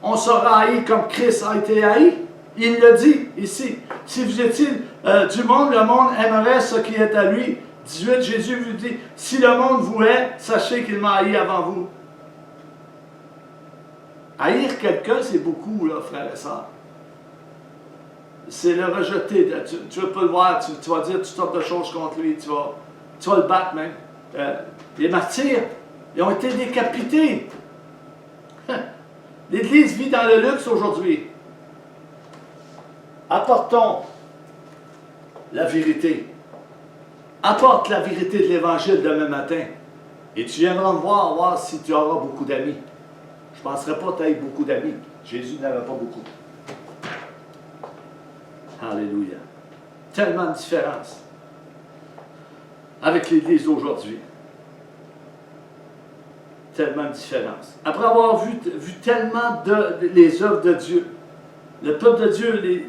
on sera haï comme Christ a été haï. Il le dit ici. Si vous étiez du monde, le monde aimerait ce qui est à lui. 18, Jésus vous dit, si le monde vous hait, sachez qu'il m'a haï avant vous. Haïr quelqu'un, c'est beaucoup, là, frères et sœurs. C'est le rejeter. Tu vas pas le voir, tu vas dire toutes sortes de choses contre lui, tu vas le battre même. Les martyrs, ils ont été décapités. L'Église vit dans le luxe aujourd'hui. Apportons la vérité. Apporte la vérité de l'Évangile demain matin. Et tu viendras me voir si tu auras beaucoup d'amis. Je ne penserais pas que tu aies beaucoup d'amis. Jésus n'avait pas beaucoup. Alléluia. Tellement de différence avec l'Église d'aujourd'hui. Tellement de différence. Après avoir vu tellement les œuvres de Dieu, le peuple de Dieu,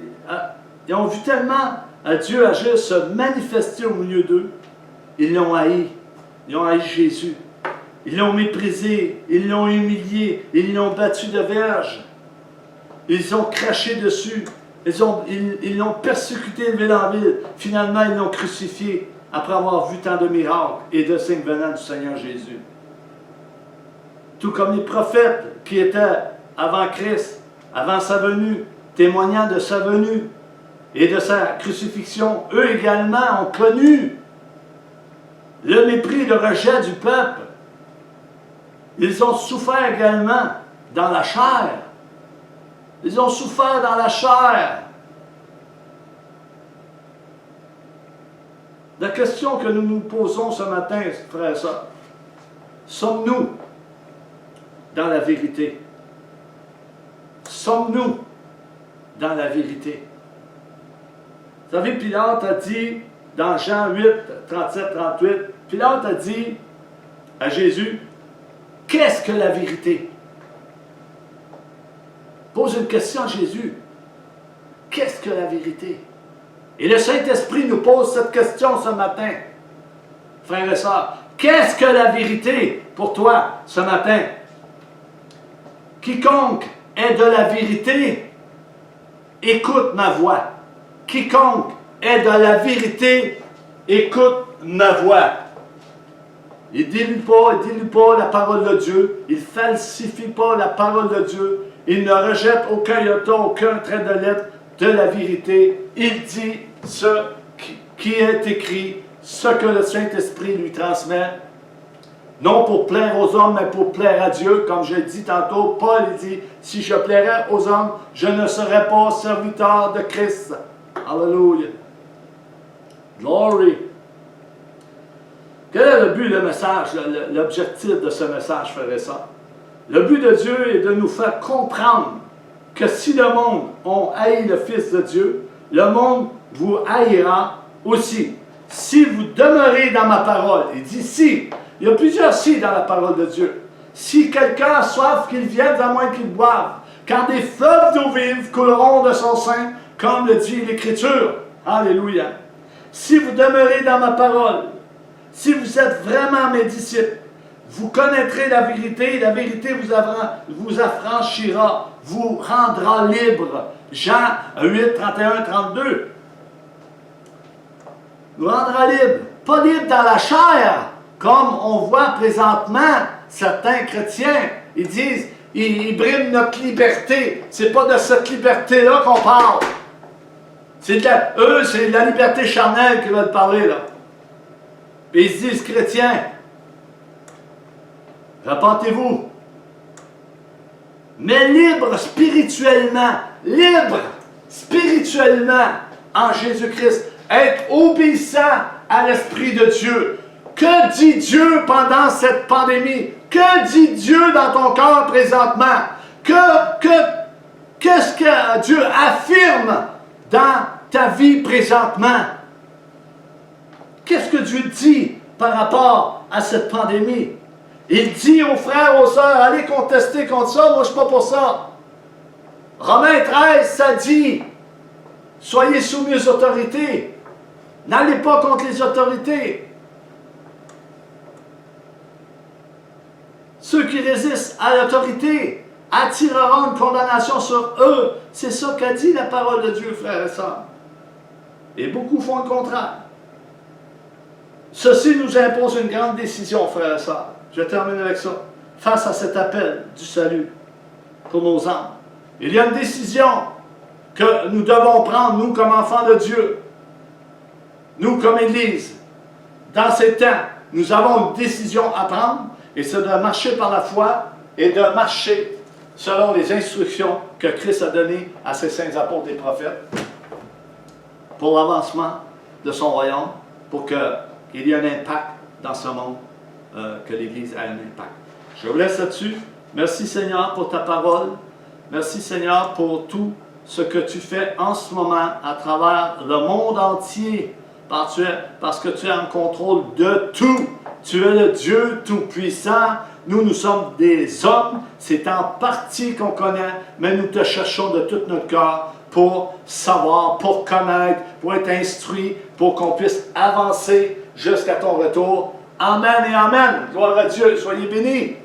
ils ont vu tellement Dieu agir, se manifester au milieu d'eux. Ils l'ont haï. Ils ont haï Jésus. Ils l'ont méprisé. Ils l'ont humilié. Ils l'ont battu de verge. Ils ont craché dessus. Ils l'ont persécuté, élevé en ville. Finalement, ils l'ont crucifié après avoir vu tant de miracles et de signes venant du Seigneur Jésus. Tout comme les prophètes qui étaient avant Christ, avant sa venue, témoignant de sa venue et de sa crucifixion, eux également ont connu le mépris et le rejet du peuple. Ils ont souffert également dans la chair. Ils ont souffert dans la chair. La question que nous nous posons ce matin, frères et sœurs, sommes-nous dans la vérité? Sommes-nous dans la vérité? Vous savez, Pilate a dit, dans Jean 8, 37-38, Pilate a dit à Jésus, « Qu'est-ce que la vérité? » Pose une question à Jésus. Qu'est-ce que la vérité? Et le Saint-Esprit nous pose cette question ce matin. Frères et sœurs, qu'est-ce que la vérité pour toi ce matin? Quiconque est de la vérité, écoute ma voix. Quiconque est de la vérité, écoute ma voix. Il ne dilue pas la parole de Dieu. Il ne falsifie pas la parole de Dieu. Il ne rejette aucun iota, aucun trait de lettre de la vérité. Il dit ce qui est écrit, ce que le Saint-Esprit lui transmet. Non pour plaire aux hommes, mais pour plaire à Dieu. Comme je l'ai dit tantôt, Paul dit, si je plairais aux hommes, je ne serais pas serviteur de Christ. Alléluia. Glory. Quel est le but, le message, l'objectif de ce message, frères et sœurs? Le but de Dieu est de nous faire comprendre que si le monde a haï le Fils de Dieu, le monde vous haïra aussi. Si vous demeurez dans ma parole, il dit si, il y a plusieurs si dans la parole de Dieu. Si quelqu'un a soif, qu'il vienne à moins qu'il boive, car des fleuves d'eau vive couleront de son sein, comme le dit l'Écriture. Alléluia. Si vous demeurez dans ma parole, si vous êtes vraiment mes disciples, vous connaîtrez la vérité vous affranchira, vous rendra libre. Jean 8, 31, 32. nous rendra libres. Pas libres dans la chair, comme on voit présentement certains chrétiens. Ils disent, ils briment notre liberté. C'est pas de cette liberté-là qu'on parle. Eux, c'est de la liberté charnelle qu'ils veulent parler, là. Et ils se disent, chrétiens, repentez-vous. Mais libre spirituellement en Jésus-Christ, être obéissant à l'Esprit de Dieu. Que dit Dieu pendant cette pandémie? Que dit Dieu dans ton cœur présentement? Qu'est-ce que Dieu affirme dans ta vie présentement? Qu'est-ce que Dieu dit par rapport à cette pandémie? Il dit aux frères, aux sœurs, allez contester contre ça, moi je ne suis pas pour ça. Romains 13, ça dit, soyez soumis aux autorités. N'allez pas contre les autorités. Ceux qui résistent à l'autorité attireront une condamnation sur eux. C'est ça qu'a dit la parole de Dieu, frères et sœurs. Et beaucoup font le contraire. Ceci nous impose une grande décision, frères et sœurs. Je termine avec ça. Face à cet appel du salut pour nos âmes. Il y a une décision que nous devons prendre, nous comme enfants de Dieu. Nous comme Église. Dans ces temps, nous avons une décision à prendre et c'est de marcher par la foi et de marcher selon les instructions que Christ a données à ses saints apôtres et prophètes pour l'avancement de son royaume, pour qu'il y ait un impact dans ce monde, que l'Église ait un impact. Je vous laisse là-dessus. Merci Seigneur pour ta parole. Merci Seigneur pour tout ce que tu fais en ce moment à travers le monde entier, parce que tu es en contrôle de tout. Tu es le Dieu Tout-Puissant. Nous sommes des hommes. C'est en partie qu'on connaît, mais nous te cherchons de tout notre cœur pour savoir, pour connaître, pour être instruit, pour qu'on puisse avancer jusqu'à ton retour. Amen et Amen. Gloire à Dieu. Soyez bénis.